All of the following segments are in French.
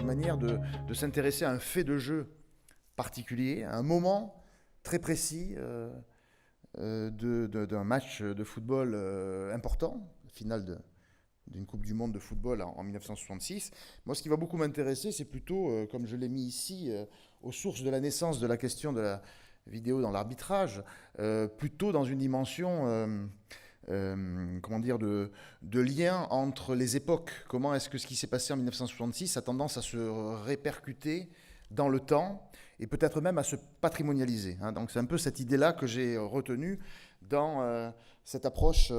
manière de s'intéresser à un fait de jeu particulier, à un moment très précis d'un match de football important, finale d'une Coupe du Monde de football en 1966. Moi, ce qui va beaucoup m'intéresser, c'est plutôt, comme je l'ai mis ici, aux sources de la naissance de la question de la vidéo dans l'arbitrage, plutôt dans une dimension comment dire, de lien entre les époques. Comment est-ce que ce qui s'est passé en 1966 a tendance à se répercuter dans le temps et peut-être même à se patrimonialiser, hein. Donc c'est un peu cette idée-là que j'ai retenue dans cette approche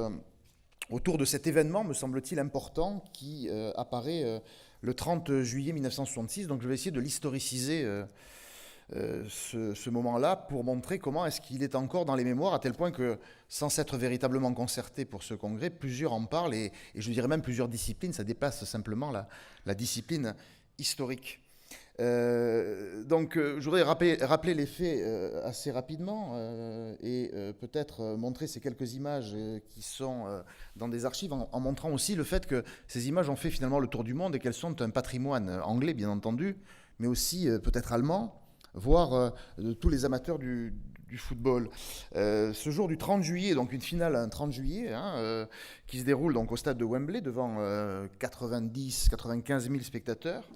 autour de cet événement, me semble-t-il, important qui apparaît le 30 juillet 1966. Donc je vais essayer de l'historiciser ce moment-là pour montrer comment est-ce qu'il est encore dans les mémoires, à tel point que, sans s'être véritablement concerté pour ce congrès, plusieurs en parlent, et je dirais même plusieurs disciplines, ça dépasse simplement la discipline historique. Je voudrais rappeler les faits assez rapidement et peut-être montrer ces quelques images qui sont dans des archives, en montrant aussi le fait que ces images ont fait finalement le tour du monde et qu'elles sont un patrimoine anglais, bien entendu, mais aussi peut-être allemand, voire de tous les amateurs du football. Ce jour du 30 juillet, donc une finale un 30 juillet, qui se déroule donc au stade de Wembley devant 90-95 000 spectateurs.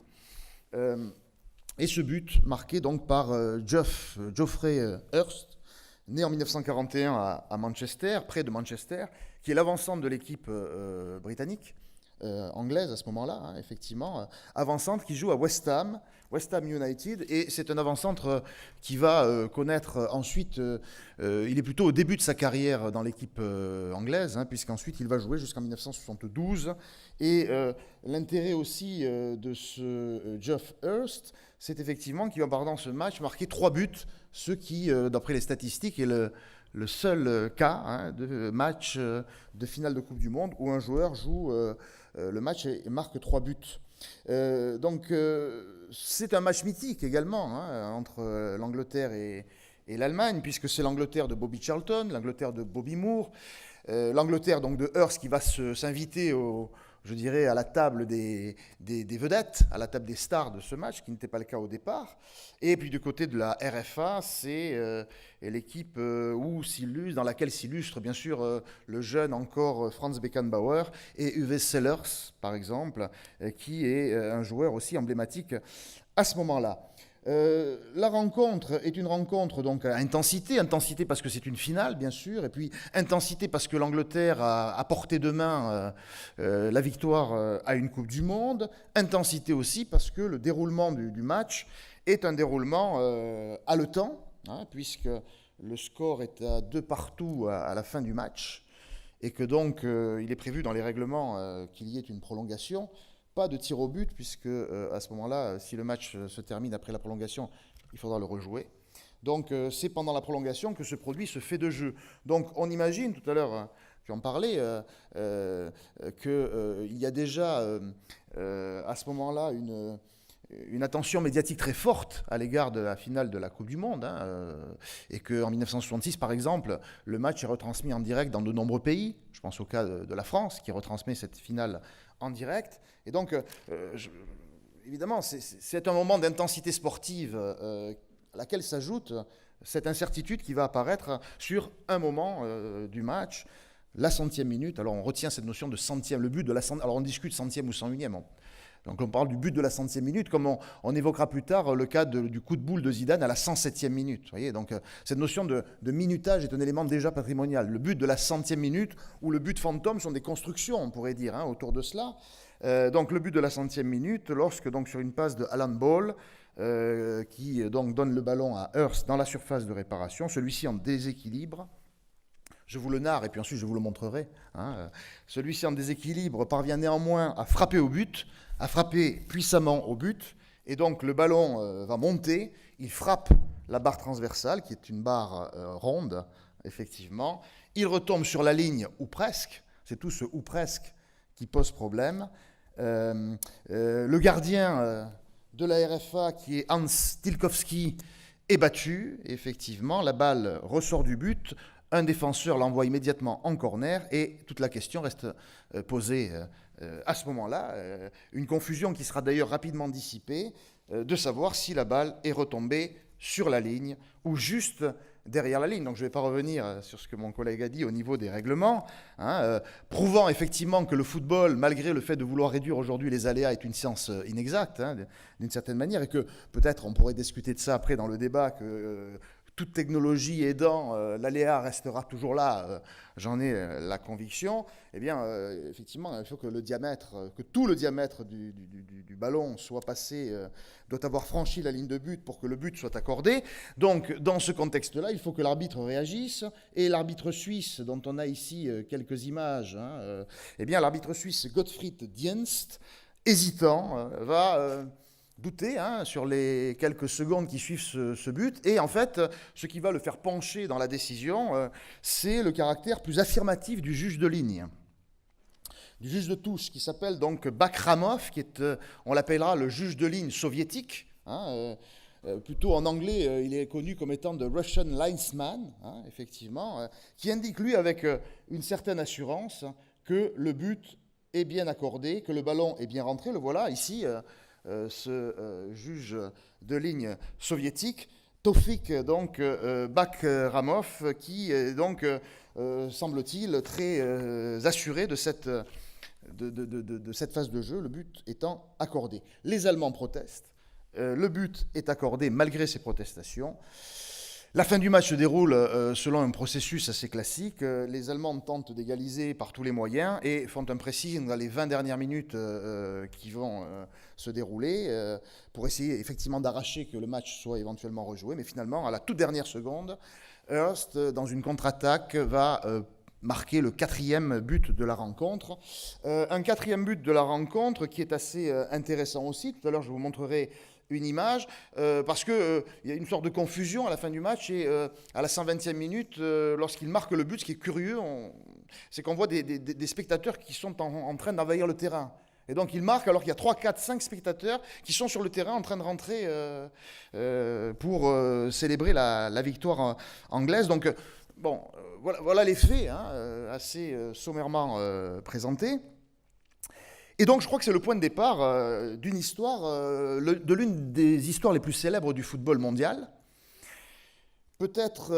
Et ce but marqué donc par Geoffrey Hurst, né en 1941 à Manchester, près de Manchester, qui est l'avancante de l'équipe britannique, anglaise à ce moment-là, hein, effectivement, avançante qui joue à West Ham United, et c'est un avant-centre qui va connaître ensuite, il est plutôt au début de sa carrière dans l'équipe anglaise, hein, puisqu'ensuite il va jouer jusqu'en 1972, et l'intérêt aussi de ce Geoff Hurst, c'est effectivement qu'il va dans ce match marquer 3 buts, ce qui, d'après les statistiques, est le seul cas, hein, de match de finale de Coupe du Monde où un joueur joue le match et marque 3 buts. C'est un match mythique également, hein, entre l'Angleterre et l'Allemagne, puisque c'est l'Angleterre de Bobby Charlton, l'Angleterre de Bobby Moore, l'Angleterre donc de Hurst qui va s'inviter je dirais, à la table des vedettes, à la table des stars de ce match, qui n'était pas le cas au départ. Et puis du côté de la RFA, c'est l'équipe dans laquelle s'illustre bien sûr le jeune encore Franz Beckenbauer et Uwe Sellers, par exemple, qui est un joueur aussi emblématique à ce moment-là. La rencontre est une rencontre donc à intensité parce que c'est une finale bien sûr, et puis intensité parce que l'Angleterre a à portée de main la victoire à une Coupe du Monde, intensité aussi parce que le déroulement du match est un déroulement haletant, hein, puisque le score est à 2-2 à la fin du match, et que donc il est prévu dans les règlements qu'il y ait une prolongation. Pas de tir au but, puisque à ce moment-là, si le match se termine après la prolongation, il faudra le rejouer. Donc c'est pendant la prolongation que se produit ce fait de jeu. Donc on imagine, tout à l'heure, j'en parlais, qu'il y a déjà à ce moment-là une attention médiatique très forte à l'égard de la finale de la Coupe du Monde, hein, et qu'en 1966, par exemple, le match est retransmis en direct dans de nombreux pays. Je pense au cas de la France, qui retransmet cette finale en direct. Et donc, évidemment, c'est un moment d'intensité sportive à laquelle s'ajoute cette incertitude qui va apparaître sur un moment du match, la 100e minute. Alors, on retient cette notion de centième, le but de la centième. Alors, on discute centième ou 101e. Donc, on parle du but de la 100e minute, comme on évoquera plus tard le cas du coup de boule de Zidane à la 107e minute. Vous voyez, donc, cette notion de minutage est un élément déjà patrimonial. Le but de la 100e minute ou le but fantôme sont des constructions, on pourrait dire, hein, autour de cela. Donc le but de la 100e minute, lorsque donc sur une passe de Alan Ball, qui donc donne le ballon à Hurst dans la surface de réparation, celui-ci en déséquilibre, je vous le narre et puis ensuite je vous le montrerai, hein, celui-ci en déséquilibre parvient néanmoins à frapper au but, à frapper puissamment au but, et donc le ballon va monter, il frappe la barre transversale, qui est une barre ronde, effectivement, il retombe sur la ligne, ou presque, c'est tout ce ou presque qui pose problème. Le gardien de la RFA, qui est Hans Tilkowski, est battu. Effectivement, la balle ressort du but. Un défenseur l'envoie immédiatement en corner et toute la question reste posée à ce moment-là, une confusion qui sera d'ailleurs rapidement dissipée, de savoir si la balle est retombée sur la ligne ou juste derrière la ligne. Donc je ne vais pas revenir sur ce que mon collègue a dit au niveau des règlements, prouvant effectivement que le football, malgré le fait de vouloir réduire aujourd'hui les aléas, est une science inexacte, d'une certaine manière, et que peut-être on pourrait discuter de ça après dans le débat, que toute technologie aidant, l'aléa restera toujours là, j'en ai la conviction. Eh bien, effectivement, il faut que que tout le diamètre du ballon soit passé, doit avoir franchi la ligne de but pour que le but soit accordé. Donc, dans ce contexte-là, il faut que l'arbitre réagisse. Et l'arbitre suisse, dont on a ici quelques images, eh bien, l'arbitre suisse Gottfried Dienst, hésitant, va douter sur les quelques secondes qui suivent ce but. Et en fait, ce qui va le faire pencher dans la décision, c'est le caractère plus affirmatif du juge de ligne, du juge de touche, qui s'appelle donc Bakramov, qui est, on l'appellera le juge de ligne soviétique. Plutôt en anglais, il est connu comme étant the Russian linesman, effectivement, qui indique, lui, avec une certaine assurance, que le but est bien accordé, que le ballon est bien rentré. Le voilà, ici, ce juge de ligne soviétique, Tofik donc Bakramov, qui est donc, semble-t-il, très assuré de cette phase de jeu, le but étant accordé. Les Allemands protestent, le but est accordé malgré ces protestations. La fin du match se déroule selon un processus assez classique. Les Allemands tentent d'égaliser par tous les moyens et font un pressing dans les 20 dernières minutes qui vont se dérouler pour essayer effectivement d'arracher que le match soit éventuellement rejoué. Mais finalement, à la toute dernière seconde, Hurst, dans une contre-attaque, va marquer le 4e but de la rencontre. Un 4e but de la rencontre qui est assez intéressant aussi. Tout à l'heure, je vous montrerai une image, parce qu'il y a une sorte de confusion à la fin du match, et à la 120e minute, lorsqu'il marque le but, ce qui est curieux, c'est qu'on voit des spectateurs qui sont en train d'envahir le terrain. Et donc il marque alors qu'il y a 3, 4, 5 spectateurs qui sont sur le terrain en train de rentrer pour célébrer la victoire anglaise. Donc voilà les faits, assez sommairement présentés. Et donc je crois que c'est le point de départ d'une histoire, de l'une des histoires les plus célèbres du football mondial, peut-être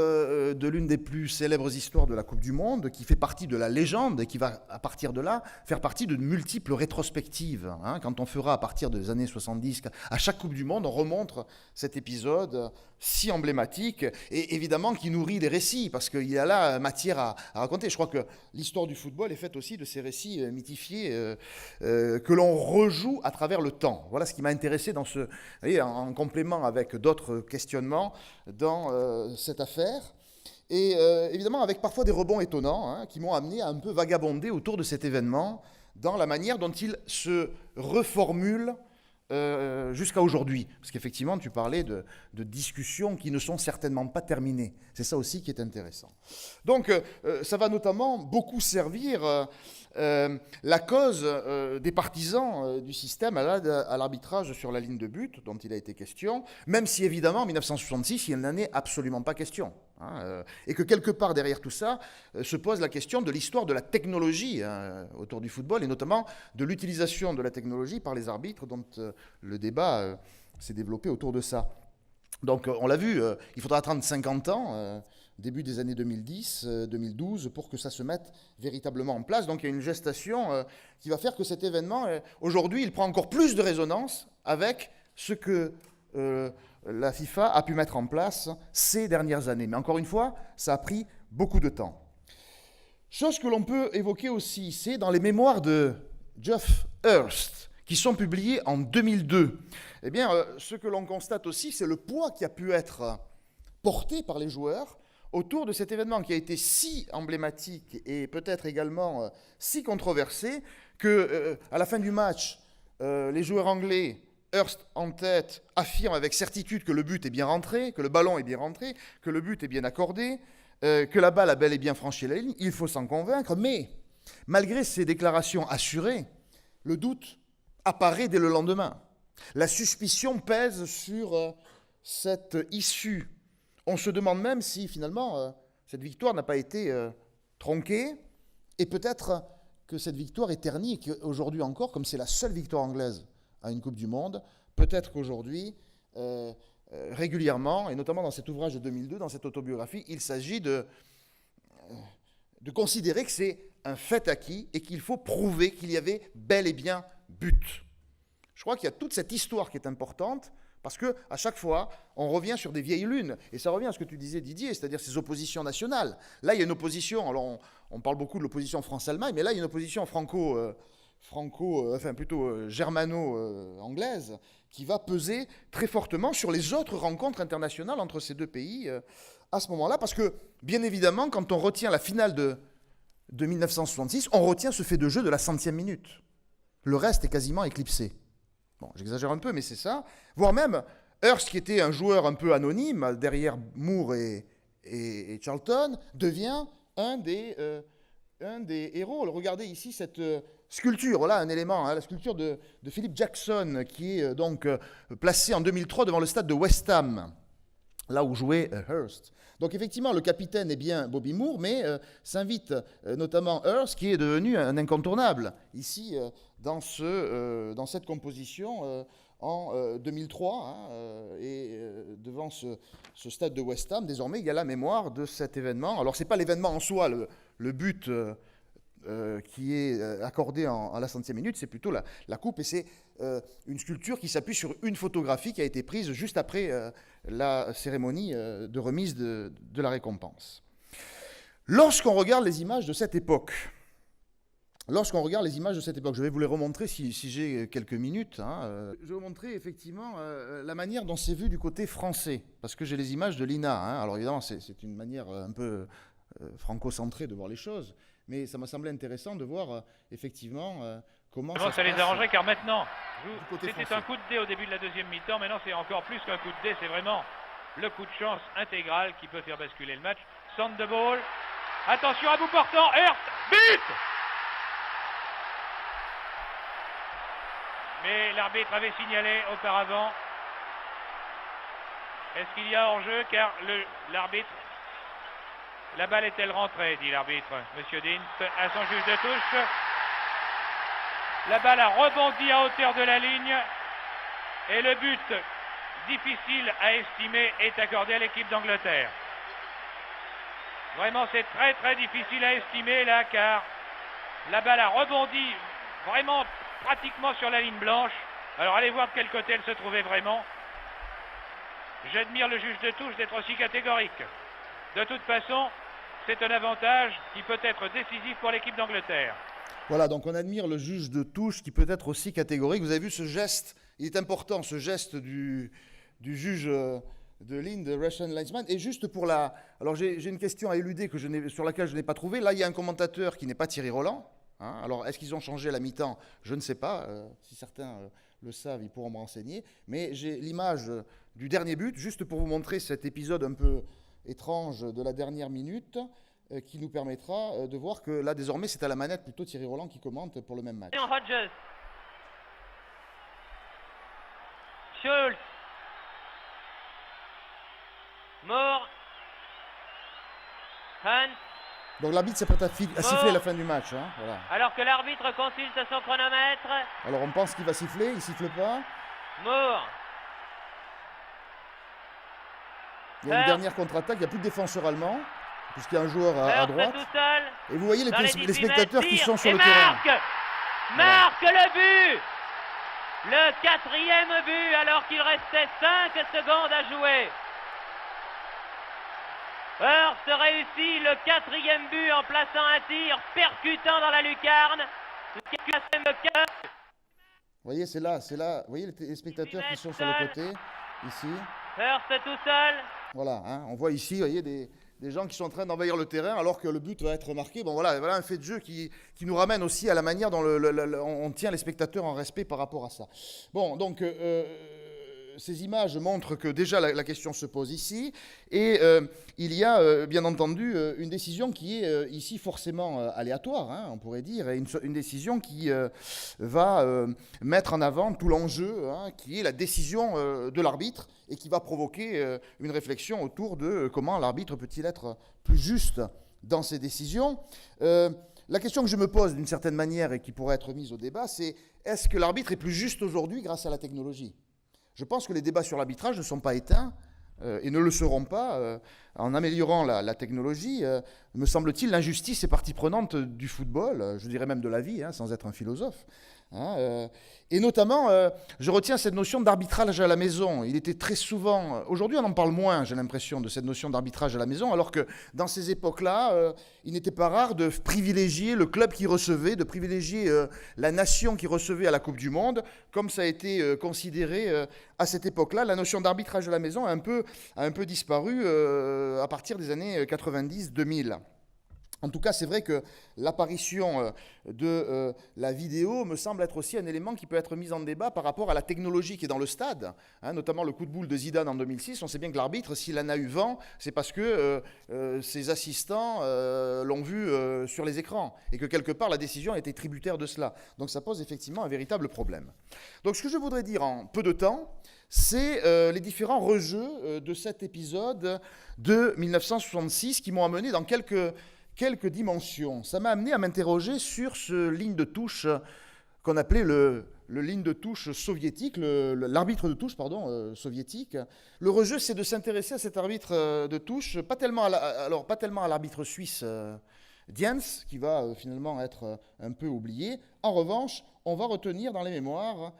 de l'une des plus célèbres histoires de la Coupe du Monde, qui fait partie de la légende et qui va, à partir de là, faire partie de multiples rétrospectives. Quand on fera, à partir des années 70, à chaque Coupe du Monde, on remontre cet épisode si emblématique, et évidemment qui nourrit des récits, parce qu'il y a là matière à raconter. Je crois que l'histoire du football est faite aussi de ces récits mythifiés que l'on rejoue à travers le temps. Voilà ce qui m'a intéressé dans vous voyez, en complément avec d'autres questionnements dans cette affaire. Et évidemment avec parfois des rebonds étonnants qui m'ont amené à un peu vagabonder autour de cet événement dans la manière dont il se reformule jusqu'à aujourd'hui. Parce qu'effectivement, tu parlais de discussions qui ne sont certainement pas terminées. C'est ça aussi qui est intéressant. Donc, ça va notamment beaucoup servir la cause des partisans du système à l'arbitrage sur la ligne de but, dont il a été question, même si évidemment, en 1966, il n'en est absolument pas question. Et que quelque part derrière tout ça se pose la question de l'histoire de la technologie autour du football, et notamment de l'utilisation de la technologie par les arbitres, dont le débat s'est développé autour de ça. Donc on l'a vu, il faudra attendre 50 ans, début des années 2010, 2012, pour que ça se mette véritablement en place. Donc il y a une gestation qui va faire que cet événement, aujourd'hui, il prend encore plus de résonance avec ce que la FIFA a pu mettre en place ces dernières années. Mais encore une fois, ça a pris beaucoup de temps. Chose que l'on peut évoquer aussi, c'est dans les mémoires de Geoff Hurst, qui sont publiés en 2002. Eh bien, ce que l'on constate aussi, c'est le poids qui a pu être porté par les joueurs autour de cet événement qui a été si emblématique et peut-être également si controversé que, à la fin du match, les joueurs anglais, Hurst en tête, affirment avec certitude que le but est bien rentré, que le ballon est bien rentré, que le but est bien accordé, que la balle a bel et bien franchi la ligne. Il faut s'en convaincre, mais malgré ces déclarations assurées, le doute apparaît dès le lendemain. La suspicion pèse sur cette issue. On se demande même si finalement cette victoire n'a pas été tronquée et peut-être que cette victoire est ternie et qu'aujourd'hui encore, comme c'est la seule victoire anglaise à une Coupe du Monde, peut-être qu'aujourd'hui, régulièrement, et notamment dans cet ouvrage de 2002, dans cette autobiographie, il s'agit de considérer que c'est un fait acquis et qu'il faut prouver qu'il y avait bel et bien but. Je crois qu'il y a toute cette histoire qui est importante, parce qu'à chaque fois, on revient sur des vieilles lunes. Et ça revient à ce que tu disais, Didier, c'est-à-dire ces oppositions nationales. Là, il y a une opposition, alors on parle beaucoup de l'opposition France-Allemagne, mais là, il y a une opposition germano-anglaise qui va peser très fortement sur les autres rencontres internationales entre ces deux pays à ce moment-là. Parce que, bien évidemment, quand on retient la finale de 1966, on retient ce fait de jeu de la 100e minute. Le reste est quasiment éclipsé. Bon, j'exagère un peu, mais c'est ça. Voire même, Hurst, qui était un joueur un peu anonyme, derrière Moore et Charlton, devient un des héros. Regardez ici cette sculpture, voilà un élément, la sculpture de Philip Jackson, qui est donc placée en 2003 devant le stade de West Ham, là où jouait Hurst. Donc effectivement, le capitaine est bien Bobby Moore, mais s'invite notamment Hurst, qui est devenu un incontournable, ici, dans cette composition en 2003, et devant ce stade de West Ham, désormais, il y a la mémoire de cet événement. Alors, ce n'est pas l'événement en soi, le but qui est accordé à la 100e minute, c'est plutôt la coupe, et c'est une sculpture qui s'appuie sur une photographie qui a été prise juste après la cérémonie de remise de la récompense. Lorsqu'on regarde les images de cette époque, je vais vous les remontrer si j'ai quelques minutes. Je vais vous montrer effectivement la manière dont c'est vu du côté français, parce que j'ai les images de l'INA. Alors évidemment, c'est une manière un peu franco-centrée de voir les choses, mais ça m'a semblé intéressant de voir effectivement comment ça les arrangerait, car maintenant, c'était un coup de dé au début de la deuxième mi-temps, maintenant c'est encore plus qu'un coup de dé, c'est vraiment le coup de chance intégral qui peut faire basculer le match. Centre de ball, attention à bout portant, Hurst, but! Mais l'arbitre avait signalé auparavant. Est-ce qu'il y a hors-jeu? Car l'arbitre... La balle est-elle rentrée, dit l'arbitre, Monsieur Dins, à son juge de touche. La balle a rebondi à hauteur de la ligne. Et le but, difficile à estimer, est accordé à l'équipe d'Angleterre. Vraiment, c'est très très difficile à estimer là, car la balle a rebondi vraiment pratiquement sur la ligne blanche. Alors allez voir de quel côté elle se trouvait vraiment. J'admire le juge de touche d'être aussi catégorique. De toute façon, c'est un avantage qui peut être décisif pour l'équipe d'Angleterre. Voilà, donc on admire le juge de touche qui peut être aussi catégorique. Vous avez vu ce geste, il est important, ce geste du juge de ligne, de Russian linesman. Et juste pour la... Alors j'ai une question à éluder sur laquelle je n'ai pas trouvé. Là, il y a un commentateur qui n'est pas Thierry Roland. Alors, est-ce qu'ils ont changé à la mi-temps? Je ne sais pas. Si certains le savent, ils pourront me renseigner. Mais j'ai l'image du dernier but, juste pour vous montrer cet épisode un peu étrange de la dernière minute, qui nous permettra de voir que là, désormais, c'est à la manette plutôt Thierry Roland qui commente pour le même match. Hodges. Schultz. Moore. Hunt. Donc l'arbitre s'apprête à siffler la fin du match. Voilà. Alors que l'arbitre consulte son chronomètre. Alors on pense qu'il va siffler, il ne siffle pas. Moore. Il y a une dernière contre-attaque, il n'y a plus de défenseur allemand, puisqu'il y a un joueur à droite. Tout seul, et vous voyez les spectateurs qui sont sur le terrain. Marque voilà. Le but. Le 4e but alors qu'il restait 5 secondes à jouer. Hurst réussit le 4e but en plaçant un tir percutant dans la lucarne. Vous voyez, c'est là. Vous voyez les spectateurs qui sont sur le côté, ici. Hurst tout seul. Voilà, on voit ici, vous voyez, des gens qui sont en train d'envahir le terrain alors que le but va être marqué. Bon, voilà un fait de jeu qui nous ramène aussi à la manière dont on tient les spectateurs en respect par rapport à ça. Bon, donc... ces images montrent que déjà la question se pose ici, et il y a bien entendu une décision qui est ici forcément aléatoire, on pourrait dire, et une décision qui va mettre en avant tout l'enjeu, qui est la décision de l'arbitre, et qui va provoquer une réflexion autour de comment l'arbitre peut-il être plus juste dans ses décisions. la question que je me pose d'une certaine manière et qui pourrait être mise au débat, c'est est-ce que l'arbitre est plus juste aujourd'hui grâce à la technologie ? Je pense que les débats sur l'arbitrage ne sont pas éteints et ne le seront pas en améliorant la technologie. Me semble-t-il, l'injustice est partie prenante du football, je dirais même de la vie, sans être un philosophe. Et notamment, je retiens cette notion d'arbitrage à la maison. Il était très souvent... Aujourd'hui, on en parle moins, j'ai l'impression, de cette notion d'arbitrage à la maison, alors que dans ces époques-là, il n'était pas rare de privilégier le club qui recevait, de privilégier la nation qui recevait à la Coupe du Monde, comme ça a été considéré à cette époque-là. La notion d'arbitrage à la maison a un peu disparu à partir des années 90-2000. En tout cas, c'est vrai que l'apparition de la vidéo me semble être aussi un élément qui peut être mis en débat par rapport à la technologie qui est dans le stade, notamment le coup de boule de Zidane en 2006. On sait bien que l'arbitre, s'il en a eu vent, c'est parce que ses assistants l'ont vu sur les écrans et que quelque part la décision a été tributaire de cela. Donc ça pose effectivement un véritable problème. Donc ce que je voudrais dire en peu de temps, c'est les différents rejeux de cet épisode de 1966 qui m'ont amené dans quelques dimensions. Ça m'a amené à m'interroger sur ce ligne de touche qu'on appelait le ligne de touche soviétique, l'arbitre de touche, soviétique. Le rejeu, c'est de s'intéresser à cet arbitre de touche, pas tellement à l'arbitre suisse Diens, qui va finalement être un peu oublié. En revanche, on va retenir dans les mémoires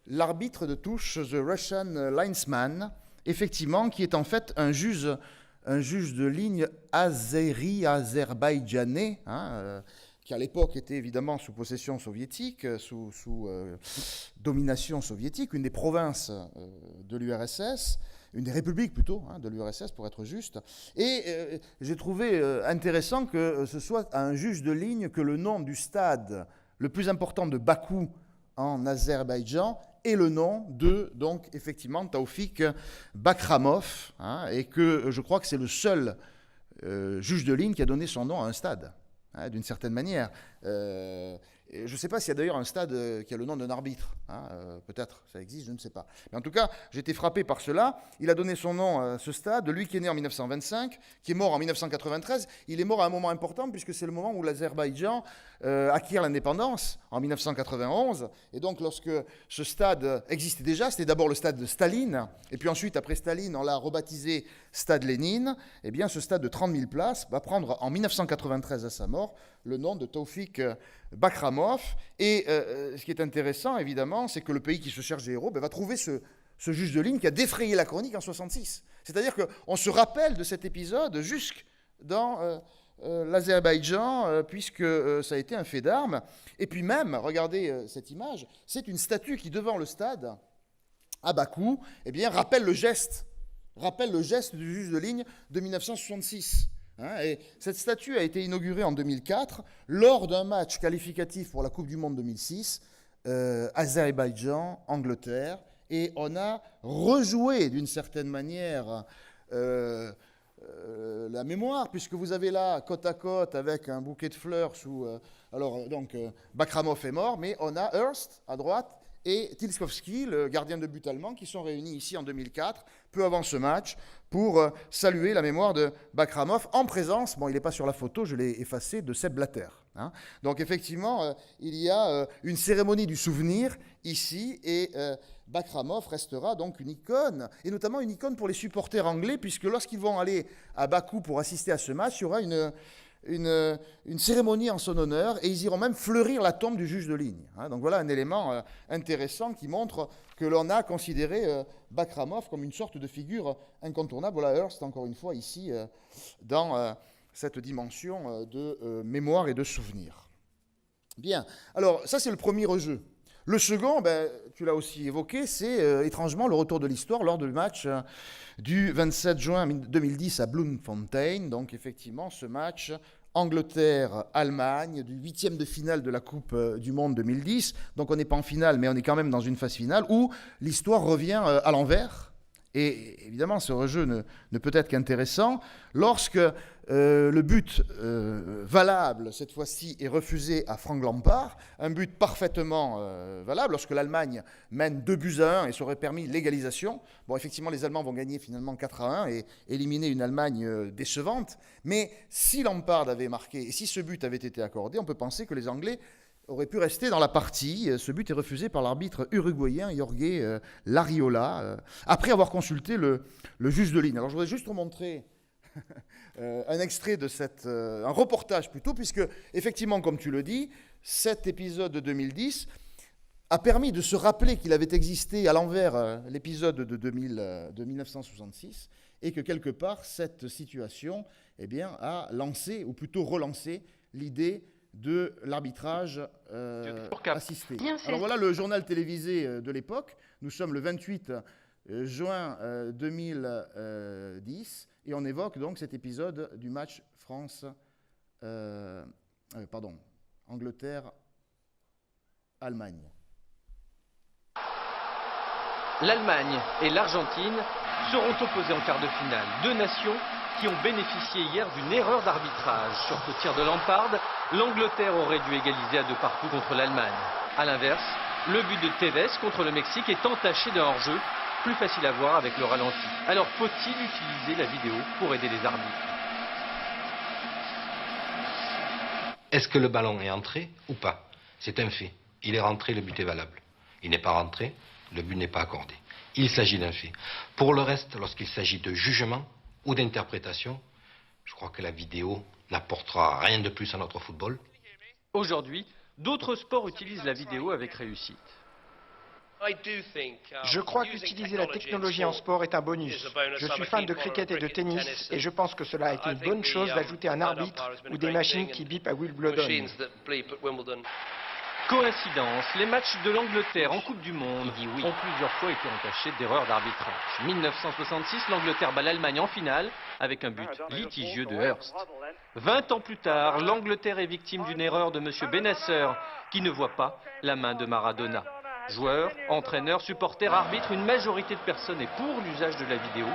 l'arbitre de touche, the Russian linesman, effectivement, qui est en fait un juge de ligne azéri-azerbaïdjanais, qui à l'époque était évidemment sous possession soviétique, sous domination soviétique, une des provinces de l'URSS, une des républiques plutôt de l'URSS pour être juste. Et j'ai trouvé intéressant que ce soit à un juge de ligne que le nom du stade le plus important de Bakou en Azerbaïdjan et le nom de, donc, effectivement, Taoufik Bakramov, et que je crois que c'est le seul juge de ligne qui a donné son nom à un stade, d'une certaine manière. Je ne sais pas s'il y a d'ailleurs un stade qui a le nom d'un arbitre, peut-être, ça existe, je ne sais pas. Mais en tout cas, j'ai été frappé par cela. Il a donné son nom à ce stade, lui qui est né en 1925, qui est mort en 1993. Il est mort à un moment important puisque c'est le moment où l'Azerbaïdjan acquiert l'indépendance en 1991. Et donc lorsque ce stade existait déjà, c'était d'abord le stade de Staline, et puis ensuite, après Staline, on l'a rebaptisé Stade Lénine. Eh bien, ce stade de 30 000 places va prendre en 1993 à sa mort le nom de Taoufik Bakramov. Et ce qui est intéressant, évidemment, c'est que le pays qui se cherche des héros va trouver ce juge de ligne qui a défrayé la chronique en 1966. C'est-à-dire qu'on se rappelle de cet épisode jusque dans l'Azerbaïdjan, puisque ça a été un fait d'armes. Et puis même, regardez cette image, c'est une statue qui, devant le stade, à Bakou, eh bien, rappelle le geste du juge de ligne de 1966. Et cette statue a été inaugurée en 2004 lors d'un match qualificatif pour la Coupe du Monde 2006, Azerbaïdjan-Angleterre, et on a rejoué d'une certaine manière la mémoire, puisque vous avez là, côte à côte, avec un bouquet de fleurs Bakramov est mort, mais on a Hurst à droite et Tilskovski, le gardien de but allemand, qui sont réunis ici en 2004, peu avant ce match, pour saluer la mémoire de Bakramov, en présence, il n'est pas sur la photo, je l'ai effacé, de Sepp Blatter. Donc effectivement, il y a une cérémonie du souvenir ici, et Bakramov restera donc une icône, et notamment une icône pour les supporters anglais, puisque lorsqu'ils vont aller à Bakou pour assister à ce match, il y aura une cérémonie en son honneur, et ils iront même fleurir la tombe du juge de ligne. Donc voilà un élément intéressant qui montre que l'on a considéré Bakramov comme une sorte de figure incontournable. Voilà Hearst, encore une fois, ici, dans cette dimension de mémoire et de souvenir. Bien, alors ça c'est le premier rejeu. Le second, tu l'as aussi évoqué, c'est étrangement le retour de l'histoire lors du match du 27 juin 2010 à Bloemfontein. Donc effectivement, ce match Angleterre-Allemagne, du 8e de finale de la Coupe du Monde 2010. Donc on n'est pas en finale, mais on est quand même dans une phase finale où l'histoire revient à l'envers. Et évidemment, ce rejeu ne peut être qu'intéressant lorsque le but valable, cette fois-ci, est refusé à Frank Lampard, un but parfaitement valable, lorsque l'Allemagne mène 2-1 et ça aurait permis l'égalisation. Bon, effectivement, les Allemands vont gagner finalement 4-1 et éliminer une Allemagne décevante. Mais si Lampard avait marqué, et si ce but avait été accordé, on peut penser que les Anglais aurait pu rester dans la partie. Ce but est refusé par l'arbitre uruguayen Jorge Lariola, après avoir consulté le juge de ligne. Alors je voudrais juste vous montrer un extrait de un reportage plutôt, puisque effectivement, comme tu le dis, cet épisode de 2010 a permis de se rappeler qu'il avait existé à l'envers l'épisode de 1966 et que quelque part, cette situation a lancé, ou plutôt relancé, l'idée de l'arbitrage assisté. Alors voilà le journal télévisé de l'époque. Nous sommes le 28 juin 2010 et on évoque donc cet épisode du match Angleterre-Allemagne. L'Allemagne et l'Argentine seront opposées en quart de finale. Deux nations qui ont bénéficié hier d'une erreur d'arbitrage. Sur ce tir de Lampard, l'Angleterre aurait dû égaliser à 2 partout contre l'Allemagne. A l'inverse, le but de Tevez contre le Mexique est entaché d'un hors-jeu, plus facile à voir avec le ralenti. Alors faut-il utiliser la vidéo pour aider les arbitres? Est-ce que le ballon est entré ou pas? C'est un fait. Il est rentré, le but est valable. Il n'est pas rentré, le but n'est pas accordé. Il s'agit d'un fait. Pour le reste, lorsqu'il s'agit de jugement ou d'interprétation, je crois que la vidéo n'apportera rien de plus à notre football. Aujourd'hui, d'autres sports utilisent la vidéo avec réussite. Je crois qu'utiliser la technologie en sport est un bonus. Je suis fan de cricket et de tennis et je pense que cela a été une bonne chose d'ajouter un arbitre ou des machines qui bipent à Wimbledon. Coïncidence, les matchs de l'Angleterre en Coupe du Monde ont plusieurs fois été entachés d'erreurs d'arbitrage. 1966, l'Angleterre bat l'Allemagne en finale avec un but litigieux de Hurst. 20 ans plus tard, l'Angleterre est victime d'une erreur de M. Benasser qui ne voit pas la main de Maradona. Joueurs, entraîneurs, supporters, arbitres, une majorité de personnes est pour l'usage de la vidéo.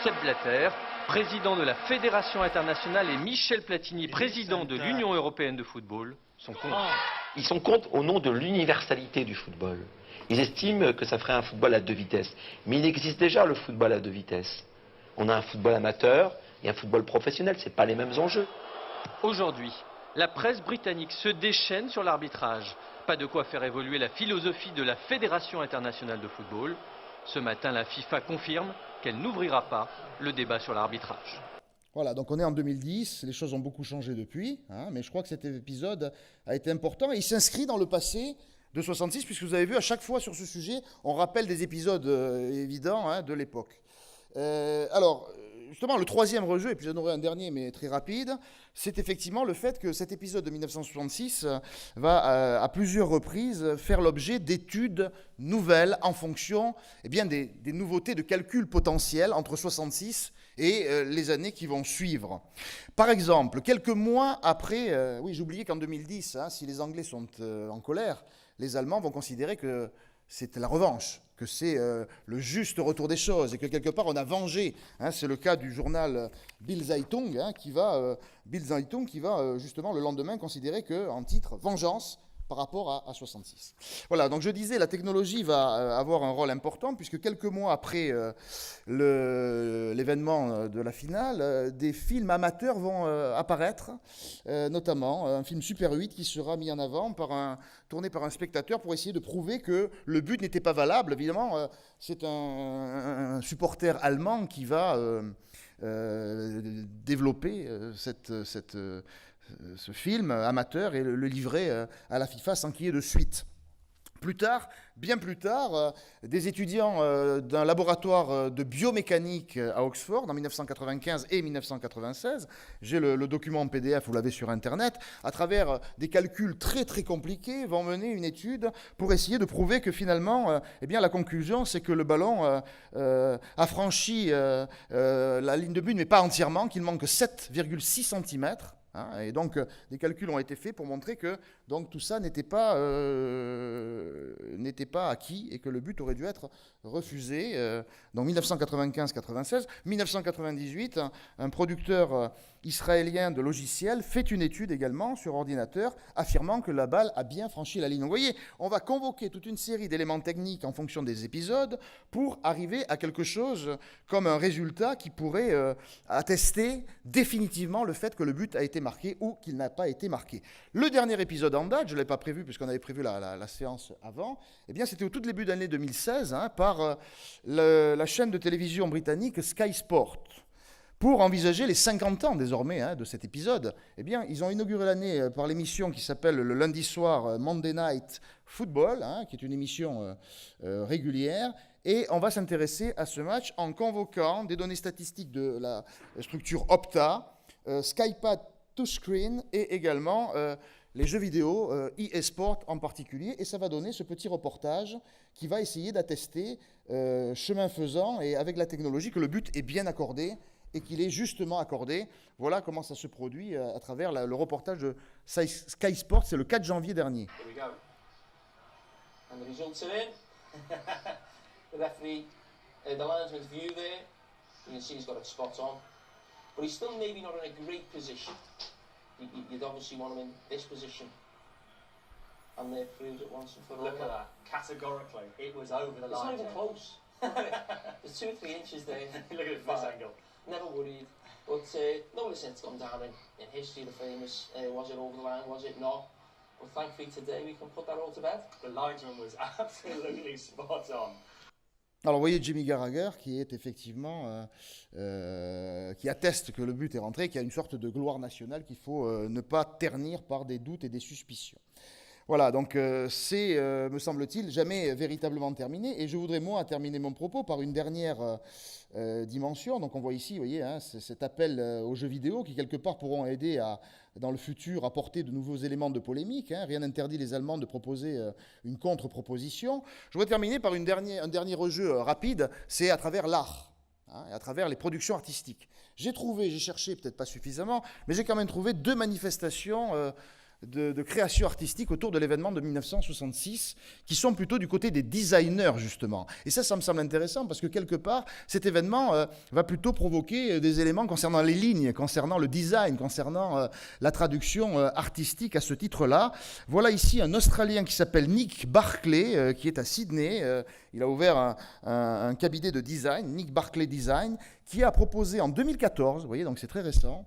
Sepp Blatter, président de la Fédération internationale, et Michel Platini, président de l'Union européenne de football, sont contre. Ils sont contre au nom de l'universalité du football. Ils estiment que ça ferait un football à 2 vitesses. Mais il existe déjà le football à 2 vitesses. On a un football amateur et un football professionnel, ce n'est pas les mêmes enjeux. Aujourd'hui, la presse britannique se déchaîne sur l'arbitrage. Pas de quoi faire évoluer la philosophie de la Fédération internationale de football. Ce matin, la FIFA confirme qu'elle n'ouvrira pas le débat sur l'arbitrage. Voilà, donc on est en 2010, les choses ont beaucoup changé depuis, mais je crois que cet épisode a été important et il s'inscrit dans le passé de 66, puisque vous avez vu, à chaque fois sur ce sujet, on rappelle des épisodes évidents de l'époque. Alors, justement, le troisième rejeu, et puis j'en aurai un dernier, mais très rapide, c'est effectivement le fait que cet épisode de 1966 va, à plusieurs reprises, faire l'objet d'études nouvelles en fonction des nouveautés de calcul potentiel entre 66 et les années qui vont suivre. Par exemple, quelques mois après, oui, j'oubliais qu'en 2010, si les Anglais sont en colère, les Allemands vont considérer que c'est la revanche, que c'est le juste retour des choses et que quelque part on a vengé. C'est le cas du journal Bild Zeitung qui va justement le lendemain considérer qu'en titre « Vengeance » par rapport à 66. Voilà, donc je disais, la technologie va avoir un rôle important puisque quelques mois après l'événement de la finale, des films amateurs vont apparaître, notamment un film Super 8 qui sera mis en avant tourné par un spectateur pour essayer de prouver que le but n'était pas valable. Évidemment, c'est un supporter allemand qui va développer ce film amateur et le livrer à la FIFA sans qu'il y ait de suite. Plus tard, bien plus tard, des étudiants d'un laboratoire de biomécanique à Oxford en 1995 et 1996, j'ai le document en PDF, vous l'avez sur Internet, à travers des calculs très très compliqués, vont mener une étude pour essayer de prouver que finalement, la conclusion, c'est que le ballon a franchi la ligne de but, mais pas entièrement, qu'il manque 7,6 cm. Hein, et donc, des calculs ont été faits pour montrer que donc, tout ça n'était pas acquis et que le but aurait dû être refusé. Donc 1995-96, 1998, un producteur israélien de logiciels fait une étude également sur ordinateur affirmant que la balle a bien franchi la ligne. Donc, vous voyez, on va convoquer toute une série d'éléments techniques en fonction des épisodes pour arriver à quelque chose comme un résultat qui pourrait attester définitivement le fait que le but a été marqué ou qu'il n'a pas été marqué. Le dernier épisode en date, je ne l'ai pas prévu puisqu'on avait prévu la séance avant, eh bien c'était au tout début de l'année 2016 par la chaîne de télévision britannique Sky Sport. Pour envisager les 50 ans désormais de cet épisode, eh bien, ils ont inauguré l'année par l'émission qui s'appelle le lundi soir Monday Night Football, qui est une émission régulière. Et on va s'intéresser à ce match en convoquant des données statistiques de la structure Opta, Skypad Touchscreen et également les jeux vidéo, eSport en particulier. Et ça va donner ce petit reportage qui va essayer d'attester, chemin faisant et avec la technologie, que le but est bien accordé et qu'il est justement accordé. Voilà comment ça se produit à travers le reportage de Sky Sport, c'est le 4 janvier dernier. Here we go. And the results are in. The referee, the linesman's view there, you can see he's got it spot on. But he's still maybe not in a great position. You'd obviously want him in this position. And there proves it once and for all. Look at that. Categorically, it was over the line. It's not even close. There's 2 or 3 inches there. Look at it from this angle. Never worried. But no, listen, it's gone down in history, the famous, was it over the line, was it not? But thankfully today we can put that all to bed. The linesman was absolutely spot on. Alors, vous voyez Jimmy Gallagher qui est effectivement, qui atteste que le but est rentré, qui a une sorte de gloire nationale qu'il faut ne pas ternir par des doutes et des suspicions. Voilà, donc c'est, me semble-t-il, jamais véritablement terminé. Et je voudrais, moi, terminer mon propos par une dernière dimension. Donc on voit ici, vous voyez, cet appel aux jeux vidéo qui, quelque part, pourront aider dans le futur, à apporter de nouveaux éléments de polémique. Rien n'interdit les Allemands de proposer une contre-proposition. Je voudrais terminer par un dernier jeu rapide, c'est à travers l'art. Et à travers les productions artistiques. J'ai cherché, peut-être pas suffisamment, mais j'ai quand même trouvé 2 manifestations de création artistique autour de l'événement de 1966, qui sont plutôt du côté des designers, justement. Et ça me semble intéressant, parce que quelque part, cet événement va plutôt provoquer des éléments concernant les lignes, concernant le design, concernant la traduction artistique à ce titre-là. Voilà ici un Australien qui s'appelle Nick Barclay, qui est à Sydney. Il a ouvert un cabinet de design, Nick Barclay Design, qui a proposé en 2014, vous voyez, donc c'est très récent,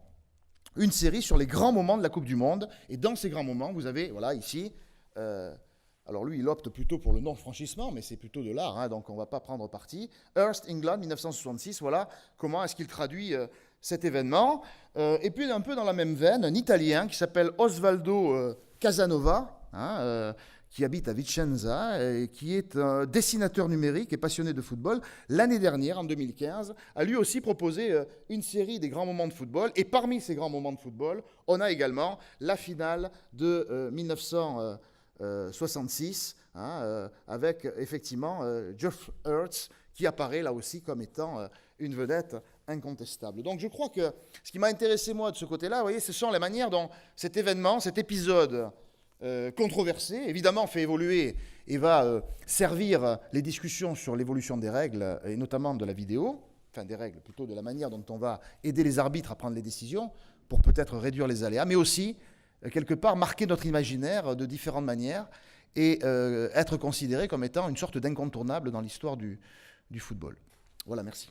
une série sur les grands moments de la Coupe du Monde. Et dans ces grands moments, vous avez, voilà, ici, alors lui, il opte plutôt pour le non-franchissement, mais c'est plutôt de l'art, donc on ne va pas prendre parti. Hearst, England, 1966, voilà comment est-ce qu'il traduit cet événement. Et puis, un peu dans la même veine, un Italien qui s'appelle Osvaldo Casanova, qui habite à Vicenza et qui est un dessinateur numérique et passionné de football, l'année dernière, en 2015, a lui aussi proposé une série des grands moments de football. Et parmi ces grands moments de football, on a également la finale de 1966, avec effectivement Geoff Hurst, qui apparaît là aussi comme étant une vedette incontestable. Donc je crois que ce qui m'a intéressé, moi, de ce côté-là, vous voyez, ce sont les manières dont cet événement, cet épisode controversé, évidemment fait évoluer et va servir les discussions sur l'évolution des règles, et notamment de la vidéo, enfin des règles, plutôt de la manière dont on va aider les arbitres à prendre les décisions pour peut-être réduire les aléas, mais aussi, quelque part, marquer notre imaginaire de différentes manières et être considéré comme étant une sorte d'incontournable dans l'histoire du football. Voilà, merci.